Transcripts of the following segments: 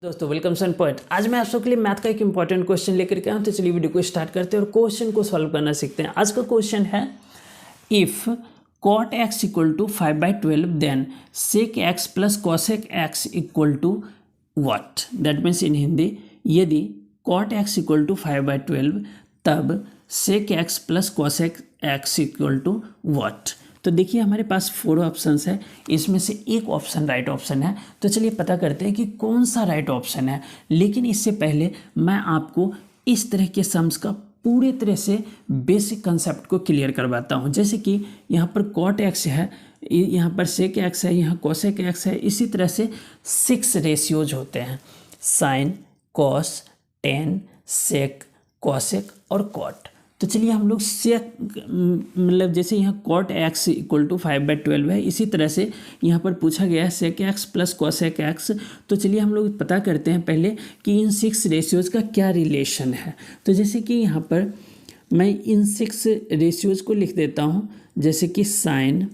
दोस्तों वेलकम सन पॉइंट। आज मैं आप सबके लिए मैथ का एक इंपॉर्टेंट क्वेश्चन लेकर के आया हूं। तो चलिए वीडियो को स्टार्ट करते हैं और क्वेश्चन को सॉल्व करना सीखते हैं। आज का क्वेश्चन है if cot x equal to 5/12 then sec x plus cosec x equal to what. That means in Hindi, यदि cot x इक्वल टू 5/12 तब sec x plus cosec x equal to what. तो देखिए हमारे पास 4 ऑप्शंस है, इसमें से एक ऑप्शन राइट ऑप्शन है। तो चलिए पता करते हैं कि कौन सा राइट ऑप्शन है। लेकिन इससे पहले मैं आपको इस तरह के सम्स का पूरे तरह से बेसिक कंसेप्ट को क्लियर करवाता हूं। जैसे कि यहाँ पर cot x है, यहाँ पर sec x है, यहाँ cosec x है। इसी तरह से 6 रेशियोज होते हैं, साइन, कॉस, टेन, सेक, कॉसेक और cot। तो चलिए हम लोग सेक मतलब जैसे यहाँ cot x इक्वल टू 5/12 है, इसी तरह से यहाँ पर पूछा गया है sec x plus cosec x। तो चलिए हम लोग पता करते हैं पहले कि इन 6 रेशियोज़ का क्या रिलेशन है। तो जैसे कि यहाँ पर मैं इन 6 रेशियोज़ को लिख देता हूँ, जैसे कि साइन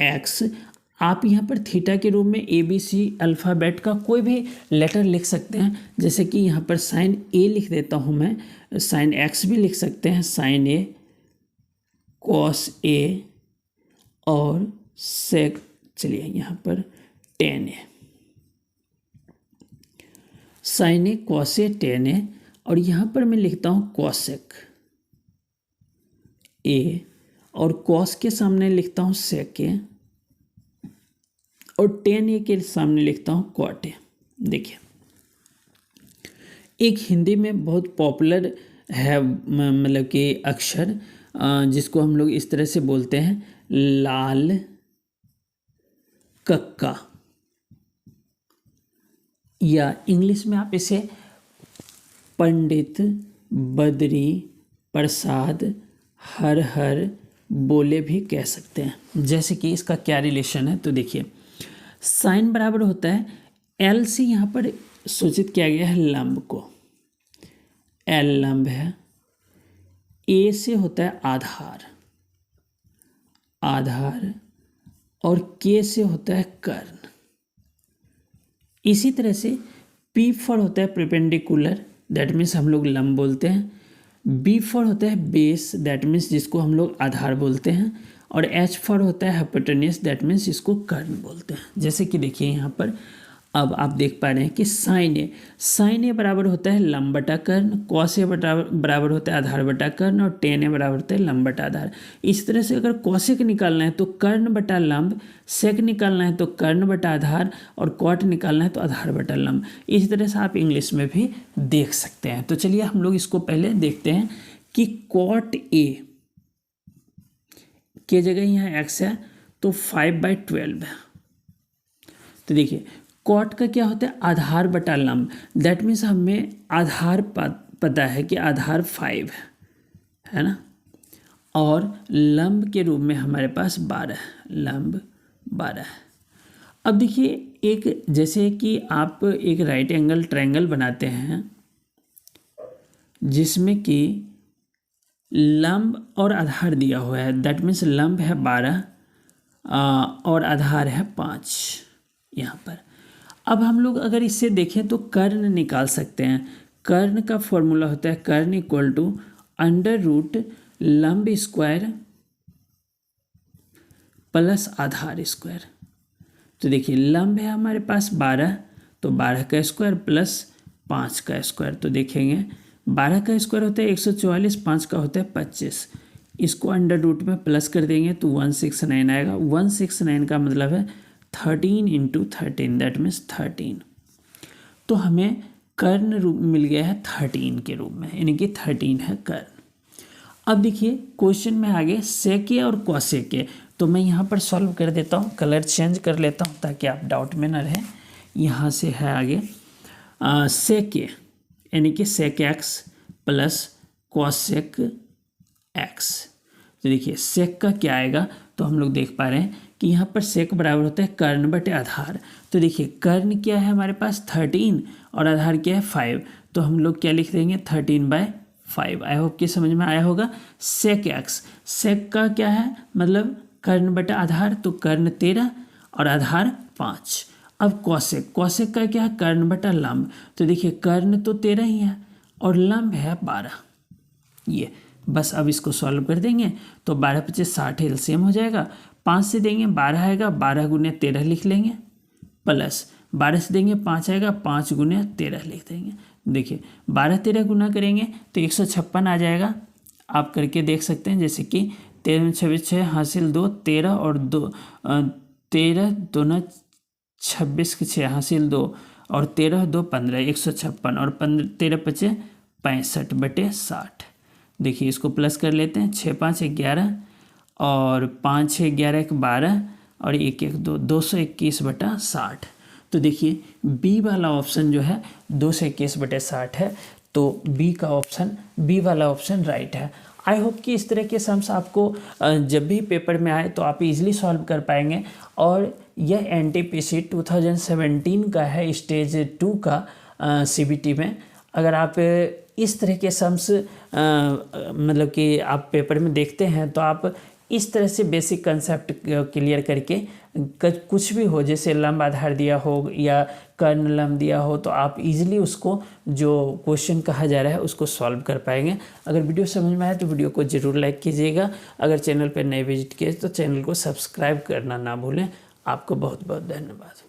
x, आप यहाँ पर थीटा के रूप में ABC अल्फ़ाबेट का कोई भी लेटर लिख सकते हैं। जैसे कि यहाँ पर साइन A लिख देता हूँ मैं, साइन X भी लिख सकते हैं, साइन A, कॉस A और सेक, चलिए यहाँ पर tan A, sine A, cos A, tan A। और यहाँ पर मैं लिखता हूँ कॉसेक A और कॉस के सामने लिखता हूँ सेक A और टेन A के सामने लिखता हूँ cot A। देखिए एक हिंदी में बहुत पॉपुलर है मतलब कि अक्षर, जिसको हम लोग इस तरह से बोलते हैं लाल कक्का, या इंग्लिश में आप इसे पंडित बद्री प्रसाद हर हर बोले भी कह सकते हैं। जैसे कि इसका क्या रिलेशन है, तो देखिए साइन बराबर होता है एल से, यहाँ पर सूचित किया गया है लंब को, एल लंब है, ए से होता है आधार, आधार, और के से होता है कर्ण। इसी तरह से पी फॉर होता है परपेंडिकुलर, दैट मीन्स हम लोग लंब बोलते हैं। बी फॉर होता है बेस, दैट मीन्स जिसको हम लोग आधार बोलते हैं। और एच फॉर होता है हाइपोटेन्यूस, दैट मीन्स इसको कर्ण बोलते हैं। जैसे कि देखिए यहाँ पर अब आप देख पा रहे हैं कि साइन ए बराबर होता है लंब बटा कर्ण, कॉस ए बराबर होता है आधार बटा कर्ण, और टेन ए बराबर होता है लंब बटा आधार। इस तरह से अगर कॉसेक निकालना है तो कर्ण बटा लंब, सेक निकालना है तो कर्ण बटा आधार, और कॉट निकालना है तो आधार बटा लंब। इस तरह से आप इंग्लिश में भी देख सकते हैं। तो चलिए हम लोग इसको पहले देखते हैं कि cot A के जगह यहाँ x है तो 5/12 है। तो देखिए cot का क्या होता है आधार बटा लंब, दैट मीन्स हमें आधार पता है कि आधार 5 है ना, और लंब के रूप में हमारे पास 12 है, लंब 12 है। अब देखिए एक, जैसे कि आप एक राइट एंगल ट्रायंगल बनाते हैं जिसमें कि लंब और आधार दिया हुआ है, दैट मीन्स लंब है 12 और आधार है 5 यहाँ पर। अब हम लोग अगर इससे देखें तो कर्ण निकाल सकते हैं। कर्ण का फॉर्मूला होता है कर्ण इक्वल टू अंडर रूट लंब स्क्वायर प्लस आधार स्क्वायर। तो देखिए लंब है हमारे पास 12, तो 12 का स्क्वायर प्लस 5 का स्क्वायर। तो देखेंगे 12 का स्क्वायर होता है 144, 5 का होता है 25। इसको अंडर रूट में प्लस कर देंगे तो 169 आएगा। 169 का मतलब है 13 × 13, दैट मीन्स 13। तो हमें कर्ण रूप मिल गया है 13 के रूप में, यानी कि 13 है कर्ण। अब देखिए क्वेश्चन में आगे सेक ए और कॉसेक ए, तो मैं यहाँ पर सॉल्व कर देता हूँ, कलर चेंज कर लेता हूँ ताकि आप डाउट में ना रहें। यहाँ से है आगे सेक ए यानी कि sec x plus cosec x. तो देखिए सेक का क्या आएगा, तो हम लोग देख पा रहे हैं कि यहाँ पर सेक बराबर होता है कर्ण बटे आधार। तो देखिए कर्ण क्या है हमारे पास 13 और आधार क्या है 5, तो हम लोग क्या लिख देंगे 13/5। आई होप कि समझ में आया होगा। सेक एक्स, सेक का क्या है मतलब कर्ण बटा आधार, तो कर्ण 13 और आधार 5, अब कौशिक, कौशिक का क्या है, कर्ण बटा लंब। तो देखिए कर्ण तो 13 ही है और लंब है 12। ये बस अब इसको सॉल्व कर देंगे तो 12 × 5 = 60 एलसीएम हो जाएगा। 5 से देंगे 12 आएगा, 12 × 13 लिख लेंगे, प्लस 12 से देंगे 5 आएगा, 5 × 13 लिख देंगे। देखिए 12 13 गुना करेंगे तो 156 आ जाएगा। आप करके देख सकते हैं, जैसे कि 13 26 6 हासिल 2 13 और 2 13 2 26 के 6 हासिल 2 और 13 2 15 156 और 13 × 5 = 65/60। देखिए इसको प्लस कर लेते हैं, 6 5 11 और 5 6 11 1 12 और 1 1 2 221/60। तो देखिए बी वाला ऑप्शन जो है 221/60 है। तो बी वाला ऑप्शन राइट है। आई होप कि इस तरह के सम्स आपको जब भी पेपर में आए तो आप इजीली सॉल्व कर पाएंगे। और यह एनटीपीसी 2017 का है, स्टेज 2 का सीबीटी में। अगर आप इस तरह के सम्स मतलब कि आप पेपर में देखते हैं तो आप इस तरह से बेसिक कंसेप्ट क्लियर करके कुछ भी हो, जैसे लंब आधार दिया हो या कर्ण लंब दिया हो, तो आप इजीली उसको जो क्वेश्चन कहा जा रहा है उसको सॉल्व कर पाएंगे। अगर वीडियो समझ में आए तो वीडियो को ज़रूर लाइक कीजिएगा। अगर चैनल पर नए विजिट किए तो चैनल को सब्सक्राइब करना ना भूलें। आपको बहुत बहुत धन्यवाद।